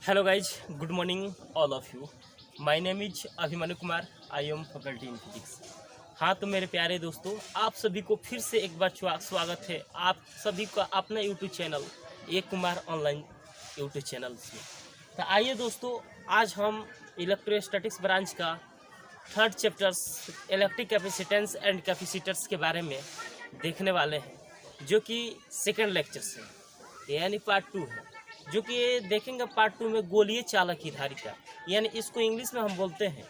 Hello guys, good morning all of you. My name is Abhimanyu Kumar. I am faculty in physics. हाँ तो मेरे प्यारे दोस्तों, आप सभी को फिर से एक बार स्वागत है आप सभी का अपने यूट्यूब चैनल ए कुमार ऑनलाइन यूट्यूब चैनल में। तो आइए दोस्तों, आज हम इलेक्ट्रोस्टैटिक्स ब्रांच का third chapters electric capacitance and capacitors के बारे में देखने वाले हैं, जो कि सेकेंड लेक्चर से यानी पार्ट 2 है। जो कि देखेंगे पार्ट 2 में गोलीय चालक की धारिता, यानी इसको इंग्लिश में हम बोलते हैं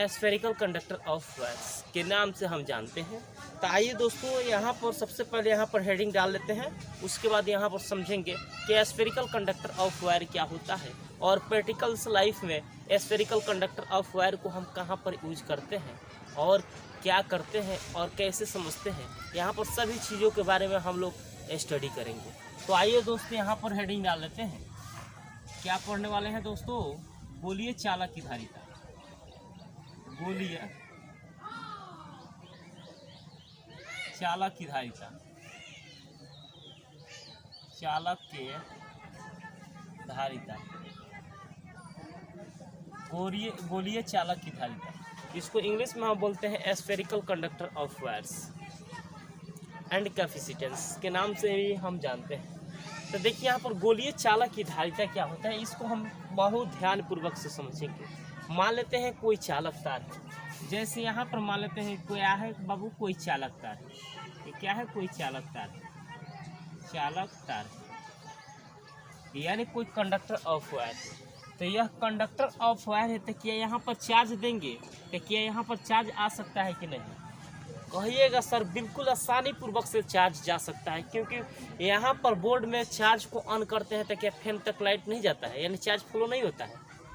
स्फेरिकल कंडक्टर ऑफ वायर्स के नाम से हम जानते हैं। तो आइए दोस्तों, यहाँ पर सबसे पहले यहाँ पर हेडिंग डाल लेते हैं, उसके बाद यहाँ पर समझेंगे कि स्फेरिकल कंडक्टर ऑफ वायर क्या होता है और प्रैक्टिकल्स लाइफ में स्फेरिकल कंडक्टर ऑफ वायर को हम कहाँ पर यूज करते हैं और क्या करते हैं और कैसे समझते हैं। यहाँ पर सभी चीज़ों के बारे में हम लोग स्टडी करेंगे। तो आइए दोस्तों, यहाँ पर हेडिंग डाल लेते हैं। क्या पढ़ने वाले हैं दोस्तों? गोलीय चालक की धारिता। गोलीय चालक की धारिता, चालक के धारिता, गोलीय चालक की धारिता। इसको इंग्लिश में हम बोलते हैं spherical conductor of wires and capacitance के नाम से भी हम जानते हैं। तो देखिए, यहाँ पर गोलीय चालक की धारिता क्या होता है, इसको हम बहुत ध्यानपूर्वक से समझेंगे। मान लेते हैं कोई चालक तार है, जैसे यहाँ पर मान लेते हैं क्या है बाबू, कोई चालक तार है। ये क्या है? कोई चालक तार है, चालक तार है, यानी कोई कंडक्टर ऑफ वायर है। तो यह कंडक्टर ऑफ वायर है, तो क्या यहाँ पर चार्ज देंगे तो क्या यहाँ पर चार्ज आ सकता है कि नहीं? कहिएगा सर, बिल्कुल आसानी पूर्वक से चार्ज जा सकता है, क्योंकि यहाँ पर बोर्ड में चार्ज को ऑन करते हैं तो क्या फैन तक लाइट नहीं जाता है, यानी चार्ज फ्लो नहीं होता है,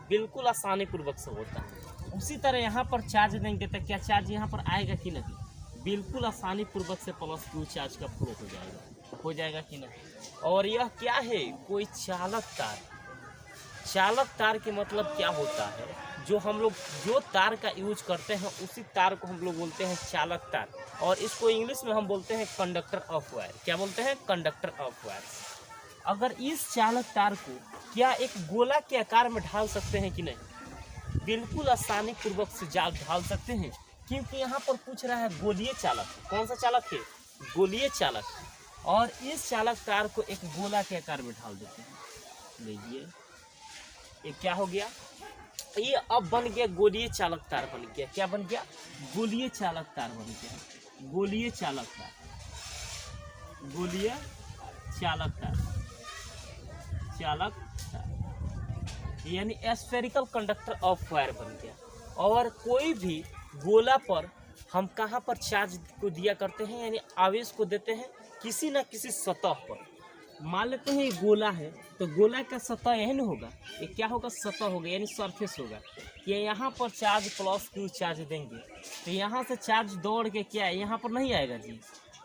बिल्कुल आसानी पूर्वक से होता है। उसी तरह यहाँ पर चार्ज देंगे तो क्या चार्ज यहाँ पर आएगा कि नहीं? बिल्कुल आसानी पूर्वक से प्लस क्यू चार्ज का फ्लो हो जाएगा कि नहीं? और यह क्या है? कोई चालक तार। चालक तार के मतलब क्या होता है? जो तार का यूज करते हैं उसी तार को हम लोग बोलते हैं चालक तार, और इसको इंग्लिश में हम बोलते हैं कंडक्टर ऑफ वायर। क्या बोलते हैं? Conductor of wire. अगर इस चालक तार को क्या एक गोला के आकार में ढाल सकते हैं कि नहीं? बिल्कुल आसानी पूर्वक से ढाल सकते हैं, क्योंकि यहाँ पर पूछ रहा है गोलीय चालक। कौन सा चालक है? गोलीय चालक। और इस चालक तार को एक गोला के आकार में ढाल देते हैं। देखिए, ये क्या हो गया? ये अब बन गया गोलीय चालक तार बन गया। क्या बन गया? गोलीय चालक तार बन गया। गोलीय चालक तार, गोलीय चालक तार, चालक तार यानी स्फेरिकल कंडक्टर ऑफ वायर बन गया। और कोई भी गोला पर हम कहाँ पर चार्ज को दिया करते हैं, यानी आवेश को देते हैं किसी न किसी सतह पर। मान लेते हैं ये गोला है, तो गोला का सतह यही नहीं होगा, ये क्या होगा? सतह होगा, यानी सरफेस होगा। ये यहाँ पर चार्ज प्लस क्यू चार्ज देंगे तो यहाँ से चार्ज दौड़ के क्या है, यहाँ पर नहीं आएगा जी,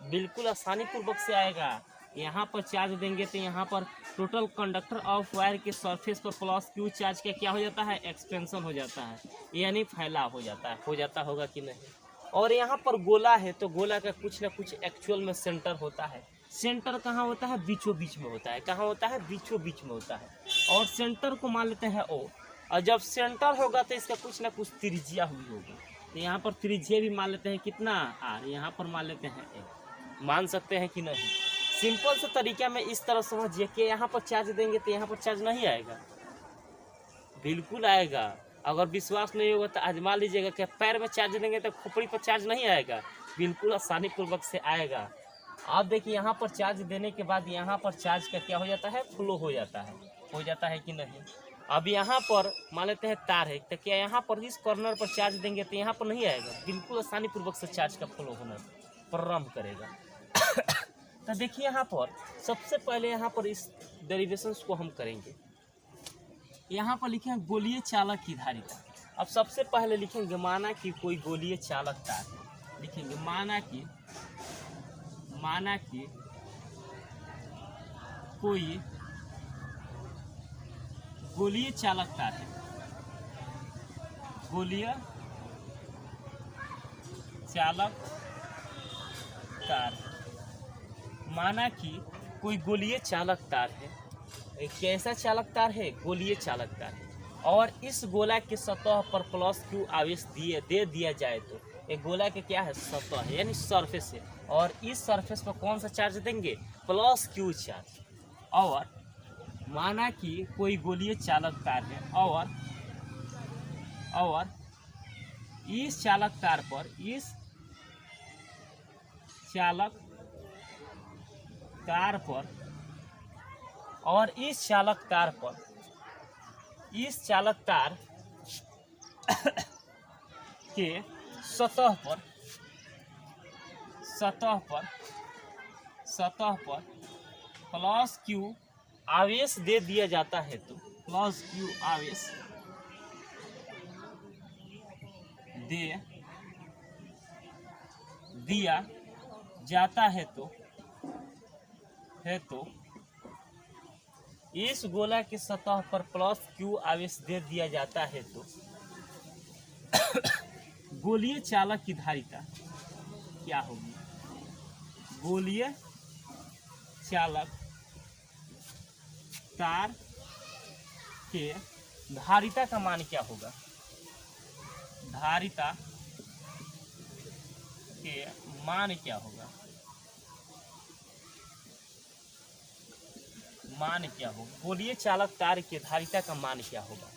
बिल्कुल आसानी पूर्वक से आएगा। यहाँ पर चार्ज देंगे तो यहाँ पर टोटल कंडक्टर ऑफ वायर के सरफेस पर प्लस क्यू चार्ज का क्या हो जाता है? एक्सपेंशन हो जाता है, यानी फैलाव हो जाता होगा कि नहीं? और यहाँ पर गोला है, तो गोला का कुछ ना कुछ एक्चुअल में सेंटर होता है। सेंटर कहाँ होता है? बीचों बीच में होता है। कहाँ होता है? बीचों बीच में होता है। और सेंटर को मान लेते हैं O, और जब सेंटर होगा तो इसका कुछ ना कुछ त्रिज्या हुई होगी। तो यहाँ पर त्रिज्या भी मान लेते हैं कितना? R। यहाँ पर मान लेते हैं A। मान सकते हैं कि नहीं? सिंपल से तरीका में इस तरह समझिए कि यहाँ पर चार्ज देंगे तो यहाँ पर चार्ज नहीं आएगा, बिल्कुल आएगा। अगर विश्वास नहीं होगा तो आजमा लीजिएगा कि पैर में चार्ज देंगे तो खोपड़ी पर चार्ज नहीं आएगा, बिल्कुल आसानी पूर्वक से आएगा। आप देखिए, यहाँ पर चार्ज देने के बाद यहाँ पर चार्ज का क्या हो जाता है? फ्लो हो जाता है कि नहीं? अब यहाँ पर मान लेते हैं तार है, तो क्या यहाँ पर इस कॉर्नर पर चार्ज देंगे तो यहाँ पर नहीं आएगा, बिल्कुल आसानी पूर्वक से चार्ज का फ्लो होना प्रारंभ करेगा। तो देखिए, यहाँ पर सबसे पहले यहाँ पर इस डेरिवेशंस को हम करेंगे। यहाँ पर लिखे हैं गोलीय चालक की धारिता। अब सबसे पहले लिखेंगे माना कि कोई गोलीय चालक तार है। लिखेंगे माना कि कोई गोलीय चालक तार है। गोलीय चालक तार, माना कि कोई गोलीय चालक तार है एक कैसा चालक तार है? गोलीय चालक तार है। और इस गोला की सतह पर प्लस क्यू आवेश दे दिया जाए तो एक गोला के क्या है? सतह है, यानी सरफेस है। और इस सरफेस पर कौन सा चार्ज देंगे? Plus Q charge. और माना कि कोई गोलीय चालक तार है और इस चालक तार पर इस चालक तार के सतह पर प्लस क्यू आवेश दे दिया जाता है तो प्लस क्यू आवेश दे दिया जाता है तो इस गोला की सतह पर प्लस क्यू आवेश दे दिया जाता है तो गोलीय चालक की धारिता क्या होगी? गोलीय चालक तार के धारिता का मान क्या होगा? धारिता के मान क्या होगा? गोलीय चालक तार के धारिता का मान क्या होगा?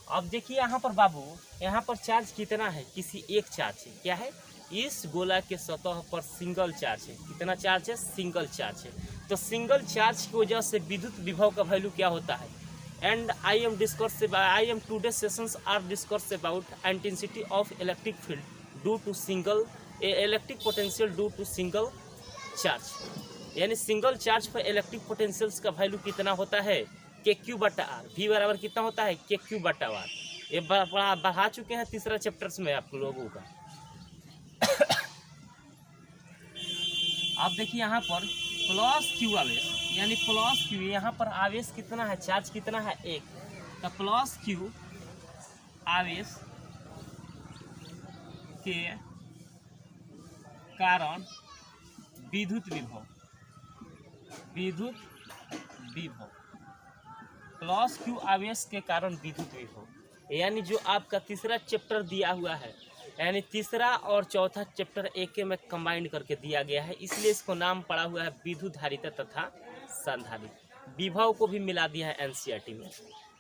अब देखिए यहाँ पर बाबू, यहाँ पर चार्ज कितना है? किसी एक चार्ज है। क्या है? इस गोला के सतह पर सिंगल चार्ज है। कितना चार्ज है? सिंगल चार्ज है। तो सिंगल चार्ज की वजह से विद्युत विभव का वैल्यू क्या होता है? And I am today sessions are discuss about intensity of electric field due to single electric potential due to single charge. यानी सिंगल चार्ज पर इलेक्ट्रिक पोटेंशियल्स का वैल्यू कितना होता है? के क्यू बटा आर। वी बराबर कितना होता है? के क्यू बटा आर। ये बढ़ा चुके हैं तीसरा चैप्टर्स में आप लोगों का। आप देखिए यहाँ पर प्लस क्यू आवेश, यानी प्लस क्यू, यहाँ पर आवेश कितना है? चार्ज कितना है? एक। तो प्लस क्यू आवेश के कारण विद्युत विभव प्लस क्यू आवेश के कारण विद्युत विभव, यानी जो आपका तीसरा चैप्टर दिया हुआ है, यानी तीसरा और चौथा चैप्टर एक में कंबाइंड करके दिया गया है, इसलिए इसको नाम पड़ा हुआ है विद्युत धारिता तथा संधारिता। विभव को भी मिला दिया है एनसीईआरटी में।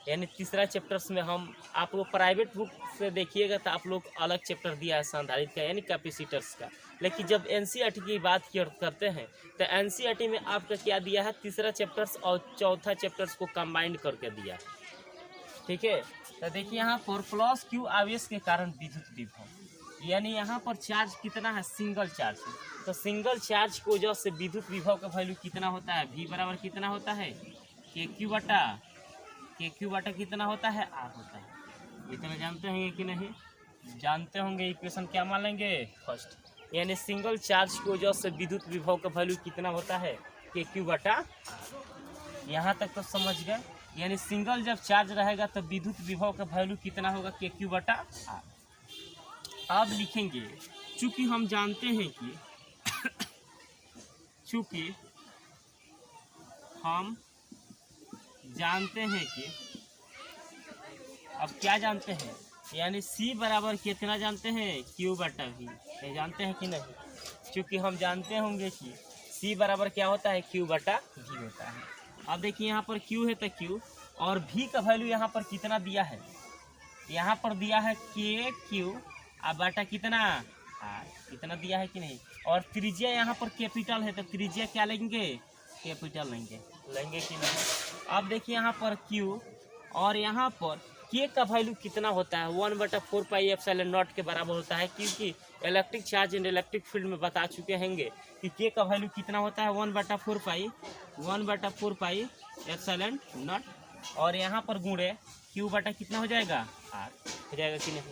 यानी तीसरा चैप्टर्स में हम आप लोग प्राइवेट बुक से देखिएगा तो आप लोग अलग चैप्टर दिया है संधारित का, यानी कैपेसिटर्स का। लेकिन जब एनसीईआरटी की बात करते हैं तो एनसीईआरटी में आपका क्या दिया है? तीसरा चैप्टर्स और चौथा चैप्टर्स को कंबाइंड करके दिया। ठीक है, तो देखिए यहाँ पर प्लस क्यू आवेश के कारण विद्युत विभव, यानी यहाँ पर चार्ज कितना है? सिंगल चार्ज है। तो सिंगल चार्ज की वजह से विद्युत विभव का वैल्यू कितना होता है? V बराबर कितना होता है? के क्यू बटा कितना होता है? आर होता है। इतना जानते होंगे कि नहीं? जानते होंगे। इक्वेशन क्या मान लेंगे? फर्स्ट। यानी सिंगल चार्ज की वजह से विद्युत विभव का वैल्यू कितना होता है? के क्यू बटा आर। यहाँ तक तो समझ गए। यानी सिंगल जब चार्ज रहेगा तो विद्युत विभव का वैल्यू कितना होगा? के क्यू बटा आर। अब लिखेंगे, चूंकि हम जानते हैं कि अब क्या जानते हैं? यानी C बराबर कितना जानते हैं? Q बटा V। ये जानते हैं कि नहीं? क्योंकि हम जानते होंगे कि C बराबर क्या होता है? Q बटा V होता है। अब देखिए यहाँ पर Q है तो Q, और V का वैल्यू यहाँ पर कितना दिया है? यहाँ पर दिया है KQ अब बटा कितना? R। कितना दिया है कि नहीं? और त्रिज्या यहाँ पर कैपिटल है तो त्रिज्या क्या लेंगे? कैपिटल लेंगे कि नहीं? अब देखिए यहाँ पर Q और यहाँ पर K का वैल्यू कितना होता है? 1/4 पाई एप्सिलॉन नॉट के बराबर होता है, क्योंकि electric charge and electric field में बता चुके होंगे कि K का वैल्यू कितना होता है? 1/4 पाई एप्सिलॉन नॉट, और यहाँ पर गुणे Q बटा कितना हो जाएगा? R हो जाएगा कि नहीं?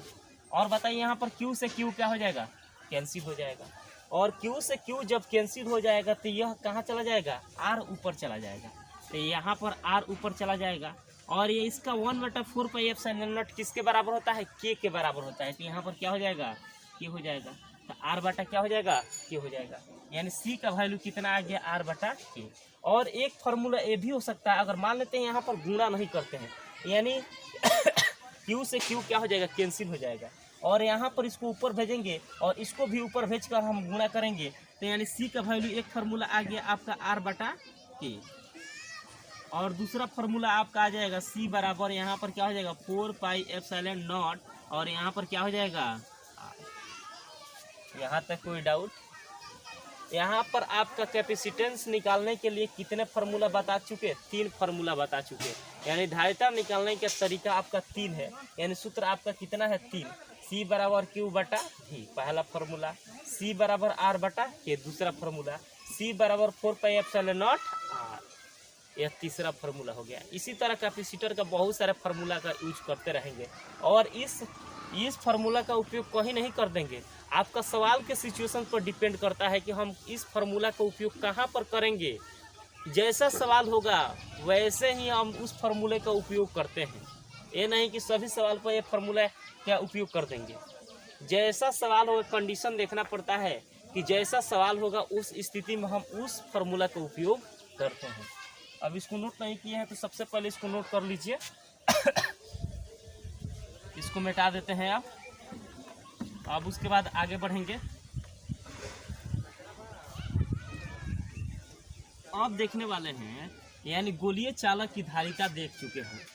और बताइए यहाँ पर Q से Q क्या हो जाएगा? कैंसिल हो जाएगा। और Q से Q जब कैंसिल हो जाएगा तो यह कहाँ चला जाएगा? R ऊपर चला जाएगा। तो यहाँ पर R ऊपर चला जाएगा, और ये इसका 1/4 पाई एप्सिलॉन नॉट किसके बराबर होता है? K के बराबर होता है। तो यहाँ पर क्या हो जाएगा? K हो जाएगा। तो आर बटा क्या हो जाएगा, के हो जाएगा। यानी सी का वैल्यू कितना आ गया, आर बटा के। और एक फार्मूला ये भी हो सकता है, अगर मान लेते हैं यहाँ पर गुणा नहीं करते हैं, यानी क्यू से क्यू क्या हो जाएगा, कैंसिल हो जाएगा, और यहाँ पर इसको ऊपर भेजेंगे और इसको भी ऊपर भेजकर हम गुणा करेंगे, तो यानी सी का वैल्यू एक फार्मूला आ गया आपका आर बटा के, और दूसरा फार्मूला आपका आ जाएगा सी बराबर यहाँ पर क्या हो जाएगा 4 पाई एप्सिलॉन नॉट, और यहाँ पर क्या हो जाएगा, यहाँ तक कोई डाउट। यहाँ पर आपका कैपेसिटेंस निकालने के लिए कितने फार्मूला बता चुके, 3 फार्मूला बता चुके, यानी धारिता निकालने का तरीका आपका 3 है, यानी सूत्र आपका कितना है 3। सी बराबर क्यू बटा भी पहला फार्मूला, सी बराबर आर बटा के दूसरा फार्मूला, सी बराबर 4 पाई एप्सिलॉन नॉट आर, यह तीसरा फार्मूला हो गया। इसी तरह कैपेसिटर का बहुत सारे फार्मूला का यूज करते रहेंगे, और इस फार्मूला का उपयोग कहीं नहीं कर देंगे। आपका सवाल के सिचुएशन पर डिपेंड करता है कि हम इस फार्मूला का उपयोग कहाँ पर करेंगे। जैसा सवाल होगा वैसे ही हम उस फार्मूले का उपयोग करते हैं, ये नहीं कि सभी सवाल पर ये फार्मूला का उपयोग कर देंगे। जैसा सवाल होगा कंडीशन देखना पड़ता है कि जैसा सवाल होगा उस स्थिति में हम उस फार्मूला का उपयोग करते हैं। अब इसको नोट नहीं किए हैं तो सबसे पहले इसको नोट कर लीजिए। इसको मिटा देते हैं आप। अब उसके बाद आगे बढ़ेंगे। अब देखने वाले हैं, यानी गोलीय चालक की धारिता देख चुके हैं।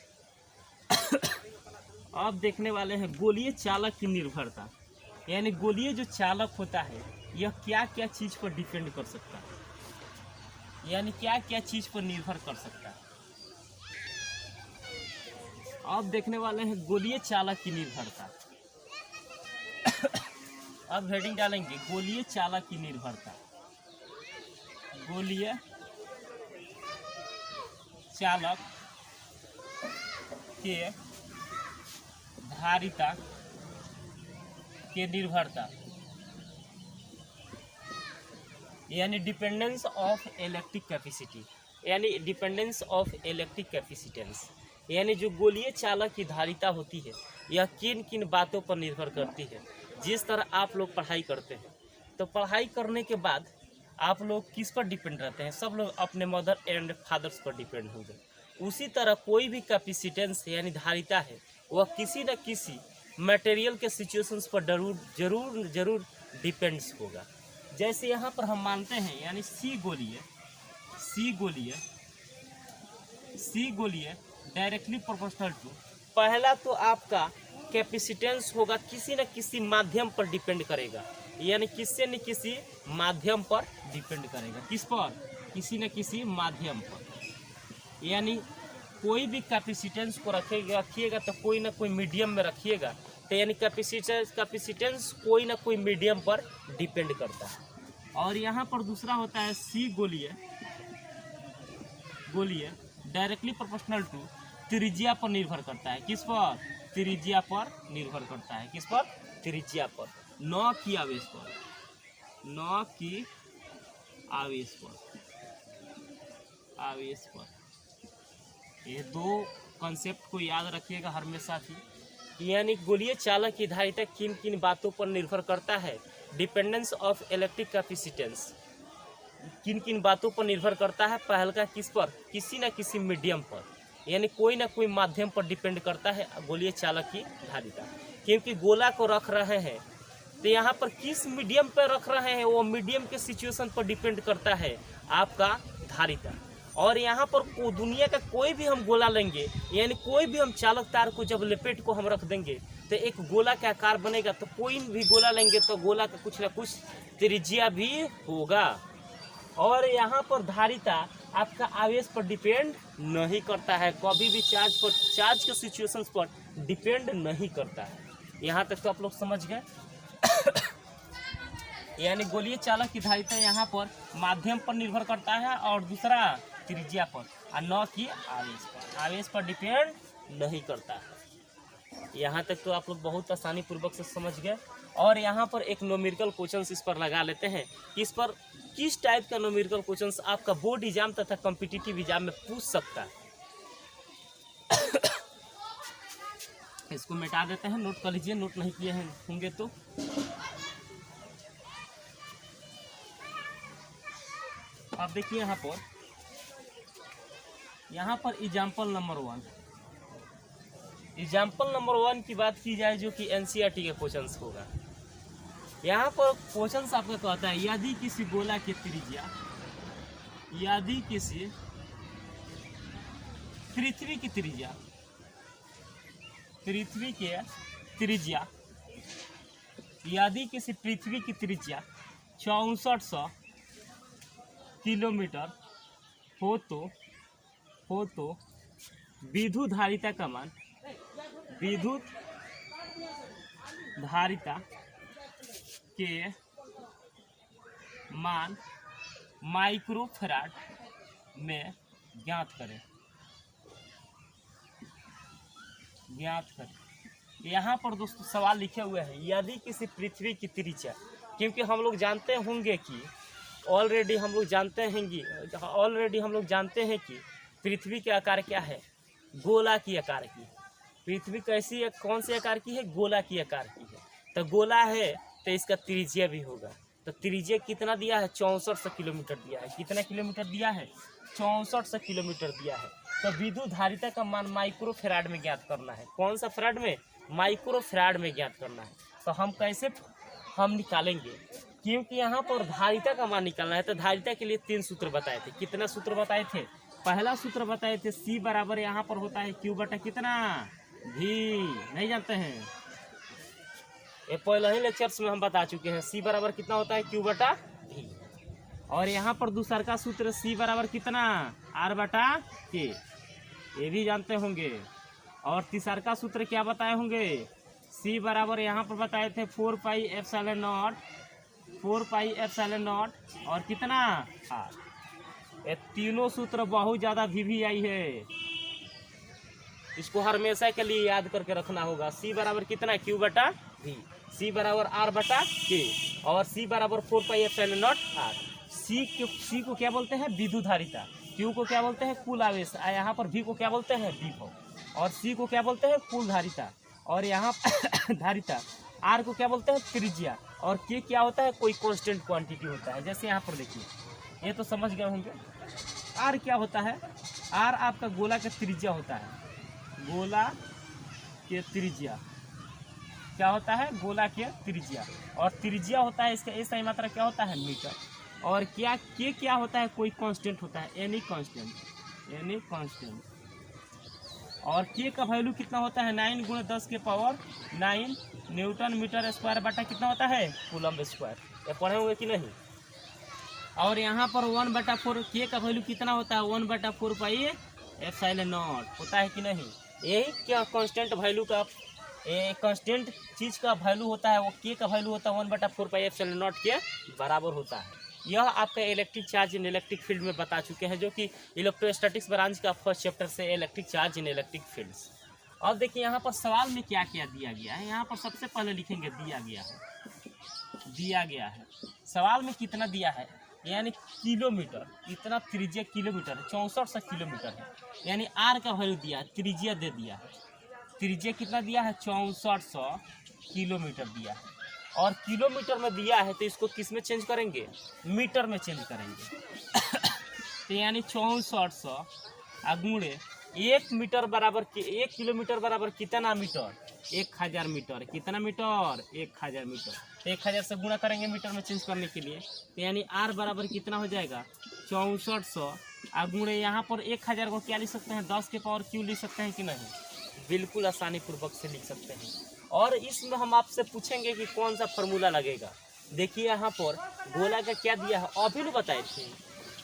अब देखने वाले हैं गोलीय चालक की निर्भरता, यानी गोलीय जो चालक होता है यह क्या क्या चीज पर डिपेंड कर सकता है, यानी क्या क्या चीज पर निर्भर कर सकता है। अब देखने वाले हैं गोलीय चालक की निर्भरता। अब हेडिंग डालेंगे गोलीय चालक की निर्भरता। गोलीय चालक के धारिता के निर्भरता, यानी डिपेंडेंस ऑफ इलेक्ट्रिक कैपेसिटी, यानी डिपेंडेंस ऑफ इलेक्ट्रिक कैपेसिटेंस, यानी जो गोलीय चालक की धारिता होती है यह किन किन बातों पर निर्भर करती है। जिस तरह आप लोग पढ़ाई करते हैं तो पढ़ाई करने के बाद आप लोग किस पर डिपेंड रहते हैं, सब लोग अपने मदर एंड फादर्स पर डिपेंड होंगे। उसी तरह कोई भी कैपेसिटेंस यानी धारिता है वह किसी न किसी मटेरियल के सिचुएशंस पर जरूर डिपेंड्स होगा। जैसे यहाँ पर हम मानते हैं, यानी सी गोलीय डायरेक्टली प्रोपोर्शनल टू, पहला तो आपका कैपेसिटेंस होगा किसी न किसी माध्यम पर डिपेंड करेगा, यानी किसी न किसी माध्यम पर डिपेंड करेगा। किस पर, किसी न किसी माध्यम पर, यानी कोई भी कैपेसिटेंस को रखिएगा तो कोई ना कोई मीडियम में रखिएगा, तो यानी कैपेसिटेंस कोई ना कोई मीडियम पर डिपेंड करता है। और यहाँ पर दूसरा होता है सी गोलीय डायरेक्टली प्रोपोर्शनल टू, त्रिज्या पर निर्भर करता है। किस पर, त्रिज्या पर निर्भर करता है। किस पर, त्रिज्या पर, न कि आवेश पर, न कि आवेश पर। ये दो कॉन्सेप्ट को याद रखिएगा हमेशा ही। यानी गोलीय चालक की धारिता किन किन बातों पर निर्भर करता है, डिपेंडेंस ऑफ इलेक्ट्रिक कैपेसिटेंस किन किन बातों पर निर्भर करता है। पहल का किस पर, किसी न किसी मीडियम पर, यानी कोई ना कोई माध्यम पर डिपेंड करता है गोलीय चालक की धारिता। क्योंकि गोला को रख रहे हैं तो यहाँ पर किस मीडियम पर रख रहे हैं, वो मीडियम के सिचुएशन पर डिपेंड करता है आपका धारिता। और यहाँ पर दुनिया का कोई भी हम गोला लेंगे, यानी कोई भी हम चालक तार को जब लपेट को हम रख देंगे तो एक गोला का आकार बनेगा। तो कोई भी गोला लेंगे तो गोला का कुछ ना कुछ त्रिज्या भी होगा। और यहाँ पर धारिता आपका आवेश पर डिपेंड नहीं करता है, कभी भी चार्ज के सिचुएशंस पर डिपेंड नहीं करता है। यहाँ तक तो आप लोग समझ गए। यानी गोलीय चालक की धारिता यहाँ पर माध्यम पर निर्भर करता है और दूसरा त्रिज्या पर, और न कि आवेश पर डिपेंड नहीं करता है। यहाँ तक तो आप लोग बहुत आसानी पूर्वक से समझ गए। और यहाँ पर एक न्यूमेरिकल क्वेश्चंस इस पर लगा लेते हैं कि इस पर किस टाइप का न्यूमेरिकल क्वेश्चंस आपका बोर्ड एग्जाम तथा कॉम्पिटिटिव एग्जाम में पूछ सकता है। इसको मिटा देते हैं, नोट कर लीजिए, नोट नहीं किए हैं होंगे तो। अब देखिए यहाँ पर एग्जाम्पल नंबर 1, एग्जाम्पल नंबर 1 की बात की जाए जो कि एनसीईआरटी के क्वेश्चंस होगा। यहाँ पर क्वेश्चंस आपका कहता है यदि किसी गोला की त्रिज्या, यदि किसी पृथ्वी की त्रिज्या, पृथ्वी के त्रिज्या, यदि किसी पृथ्वी की त्रिज्या 6400 किलोमीटर हो तो विद्युत धारिता का मान, विद्युत धारिता के मान माइक्रोफैराड में ज्ञात करें। यहाँ पर दोस्तों सवाल लिखे हुए हैं यदि किसी पृथ्वी की त्रिज्या, क्योंकि हम लोग जानते होंगे कि ऑलरेडी हम लोग जानते हैं कि पृथ्वी के आकार क्या है, गोला की आकार की। पृथ्वी कैसी है, कौन से आकार की है, गोला की आकार की है। तो गोला है तो इसका त्रिज्या भी होगा। तो त्रिज्या कितना दिया है, 6400 किलोमीटर दिया है। कितना किलोमीटर दिया है, 6400 किलोमीटर दिया है। तो विद्युत धारिता का मान माइक्रोफैराड में ज्ञात करना है। कौन सा फैराड में, माइक्रोफैराड में ज्ञात करना है। तो हम कैसे निकालेंगे, क्योंकि यहाँ पर धारिता का मान निकालना है। तो धारिता के लिए 3 सूत्र बताए थे। कितना सूत्र बताए थे, पहला सूत्र बताए थे C बराबर यहाँ पर होता है Q बटा कितना, V। नहीं जानते हैं, ये पहले ही लेक्चर्स में हम बता चुके हैं। C बराबर कितना होता है, Q बटा V। और यहाँ पर दूसरा का सूत्र C बराबर कितना, R बटा K, ये भी जानते होंगे। और तीसरा का सूत्र क्या बताए होंगे, C बराबर यहाँ पर बताए थे 4 पाई एप्सिलॉन नॉट और कितना R। ये तीनों सूत्र बहुत ज़्यादा VVI है, इसको हमेशा के लिए याद करके रखना होगा। C बराबर कितना, Q बटा V, C बराबर R बटा K और C बराबर 4 pi epsilon not R। C को क्या बोलते हैं, विद्युत धारिता। Q को क्या बोलते हैं, कुल आवेश। यहाँ पर V को क्या बोलते हैं, विभव। और C को क्या बोलते हैं, कुल धारिता। और यहाँ धारिता R को क्या बोलते हैं, त्रिज्या। और K क्या होता है, कोई कांस्टेंट क्वांटिटी होता है। जैसे यहाँ पर देखिए, ये तो समझ गए होंगे। R क्या होता है, R आपका गोला का त्रिज्या होता है। गोला के त्रिज्या क्या होता है, गोला के त्रिज्या। और त्रिज्या होता है इसका ऐसा ही मात्रा क्या होता है, मीटर। और क्या होता है, कोई कांस्टेंट होता है, एनी कांस्टेंट। और K का वैल्यू कितना होता है, 9 × 10⁻9 न्यूटन मीटर स्क्वायर बटा कितना होता है, कूलम्ब स्क्वायर। ये पढ़े हुए कि नहीं। और यहाँ पर 1/4 K का वैल्यू कितना होता है, 1/4 पाई एप्सिलॉन नॉट होता है कि नहीं। यही क्या कांस्टेंट वैल्यू का, कांस्टेंट चीज़ का वैल्यू होता है, वो K का वैल्यू होता है 1/4 पाई एप्सिलॉन नॉट के बराबर होता है। यह आपका electric charge in electric field में बता चुके हैं, जो कि इलेक्ट्रोस्टैटिक्स ब्रांच का फर्स्ट चैप्टर से electric charge in electric fields. अब देखिए यहाँ पर सवाल में क्या क्या दिया गया है। यहाँ पर सबसे पहले लिखेंगे दिया गया है। सवाल में कितना दिया है, यानी किलोमीटर, इतना त्रिज्या किलोमीटर 6400 किलोमीटर है। यानी R का वैल्यू दिया है, त्रिज्या दे दिया है। त्रिज्या कितना दिया है, 6400 किलोमीटर दिया है। और किलोमीटर में दिया है तो इसको किस में चेंज करेंगे, मीटर में चेंज करेंगे। तो यानी 6400 गुणे 1 मीटर बराबर 1 किलोमीटर बराबर कितना मीटर, 1000 मीटर। कितना मीटर, 1000 मीटर। 1000 से गुणा करेंगे मीटर में चेंज करने के लिए। तो यानी R बराबर कितना हो जाएगा, 6400 गुणे यहाँ पर 1000 को क्या लिख सकते हैं, 10 के पावर Q लिख सकते हैं कि नहीं, बिल्कुल आसानी पूर्वक से लिख सकते हैं। और इसमें हम आपसे पूछेंगे कि कौन सा फार्मूला लगेगा। देखिए यहाँ पर गोला का क्या दिया है, अभी भी बताए थे।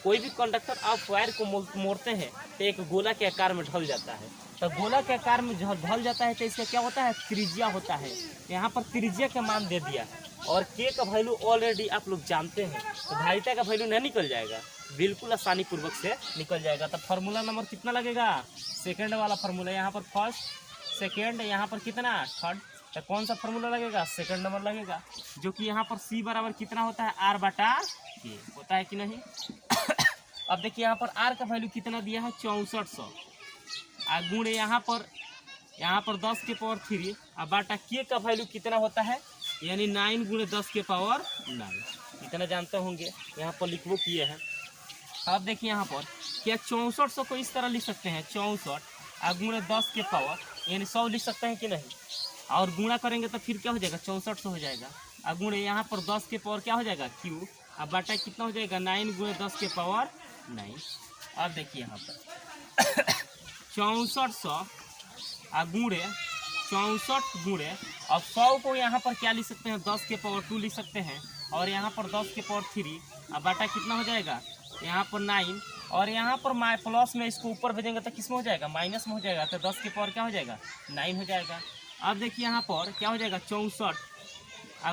कोई भी कंडक्टर आप वायर को मोड़ते हैं तो एक गोला के आकार में ढल जाता है। तो गोला के आकार में ढल जाता है तो इसका क्या होता है, त्रिज्या होता है। यहाँ पर त्रिज्या का मान दे दिया और K का वैल्यू ऑलरेडी आप लोग जानते हैं। तो धारिता का वैल्यू नहीं निकल जाएगा, बिल्कुल आसानी पूर्वक से निकल जाएगा। तो फार्मूला नंबर कितना लगेगा, सेकेंड वाला फार्मूला। यहाँ पर फर्स्ट, सेकेंड, यहाँ पर कितना, थर्ड। तो कौन सा फार्मूला लगेगा, सेकंड नंबर लगेगा। जो कि यहाँ पर C बराबर कितना होता है, R बटा K होता है कि नहीं। अब देखिए यहाँ पर R का वैल्यू कितना दिया है, 6400 गुणे यहाँ पर 10 के पावर 3 और बटा K का वैल्यू कितना होता है, यानी 9 × 10 के पावर 9। इतना जानते होंगे, यहाँ पर लिखवो किए हैं। अब देखिए यहाँ पर क्या 6400 को इस तरह लिख सकते हैं, 64 गुणे 10 के पावर यानी 100 लिख सकते हैं कि नहीं। और गुणा करेंगे तो फिर क्या हो जाएगा, 6400 हो जाएगा। गुणे यहाँ पर 10 के पावर क्या हो जाएगा, क्यू। अब बटा कितना हो जाएगा, 9 गुणे 10 के पावर 9। अब देखिए यहाँ पर 6400 गुणे 64 गुणे, अब 100 को यहाँ पर क्या लिख सकते हैं, 10 के पावर 2 लिख सकते हैं। और यहाँ पर 10 के पावर 3। अब बटा कितना हो जाएगा, यहाँ पर 9। और यहाँ पर प्लस में इसको ऊपर भेजेंगे तो किस में हो जाएगा, माइनस में हो जाएगा। तो 10 के पावर क्या हो जाएगा, 9 हो जाएगा। अब देखिए यहाँ पर क्या हो जाएगा, 64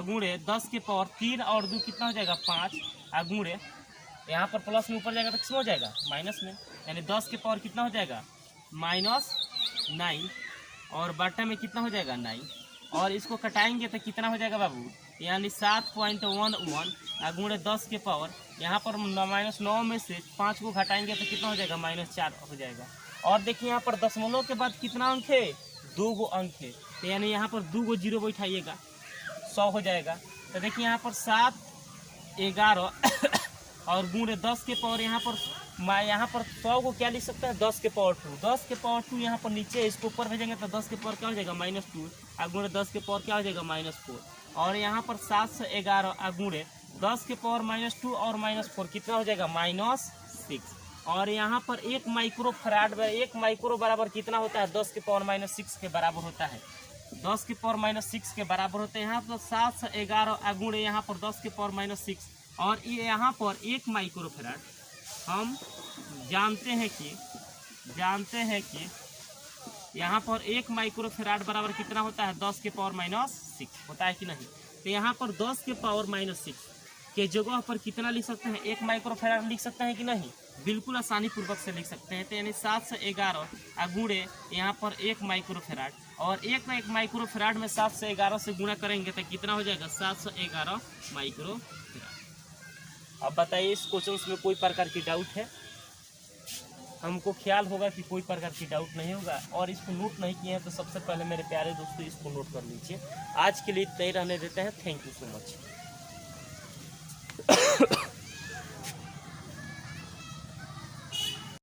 गुणे 10 के पावर 3 और 2 कितना हो जाएगा, 5 गुणे यहाँ पर प्लस में ऊपर जाएगा तो किस में हो जाएगा, माइनस में। यानी 10 के पावर कितना हो जाएगा, -9 और बटा में कितना हो जाएगा, 9। और इसको कटाएंगे तो कितना हो जाएगा बाबू, यानी 7.11 गुणे 10 के पावर, यहाँ पर -9 में से 5 को घटाएंगे तो कितना हो जाएगा, -4 हो जाएगा। और देखिए यहाँ पर दशमलव के बाद कितना अंक है, 2 गो अंक है। तो यानी यहाँ पर 2 गो जीरो बैठाइएगा, 100 हो जाएगा। तो देखिए यहाँ पर 7 11 और गुणे 10 के पावर यहाँ पर 100 को क्या लिख सकते हैं, 10 के पावर 2। 10 के पावर 2 यहाँ पर नीचे इसको ऊपर भेजेंगे तो 10 के पावर क्या हो जाएगा, -2 गुणे 10 के पावर क्या हो जाएगा, -4। और यहाँ पर 711 गुणे 10 के पावर -2 और -4 कितना हो जाएगा, -6। और यहाँ पर 1 माइक्रो फराड, 1 माइक्रो बराबर कितना होता है, 10 के पावर -6 के बराबर होता है। 10 के पावर -6 के बराबर होते हैं। यहाँ पर 711 गुणे यहाँ पर 10 के पावर -6 और ये यहाँ पर 1 माइक्रो फराड। हम जानते हैं कि यहाँ पर 1 माइक्रो फराड बराबर कितना होता है, 10 के पावर -6 होता है कि नहीं। तो यहाँ पर 10 के पावर -6 के जगह पर कितना लिख सकते हैं, 1 माइक्रो फराड लिख सकते हैं कि नहीं, बिल्कुल आसानी पूर्वक से लिख सकते हैं। तो यानी 711 गुणे यहाँ पर 1 माइक्रो फराड और 1 माइक्रो फराड में 711 से गुणा करेंगे तो कितना हो जाएगा, 711 माइक्रो फराड। अब बताइए इस क्वेश्चन में कोई प्रकार की डाउट है, हमको ख्याल होगा कि कोई प्रकार की डाउट नहीं होगा। और इसको नोट नहीं किए हैं तो सबसे पहले मेरे प्यारे दोस्तों इसको नोट कर लीजिए। आज के लिए इतना ही रहने देते हैं। Thank you so much.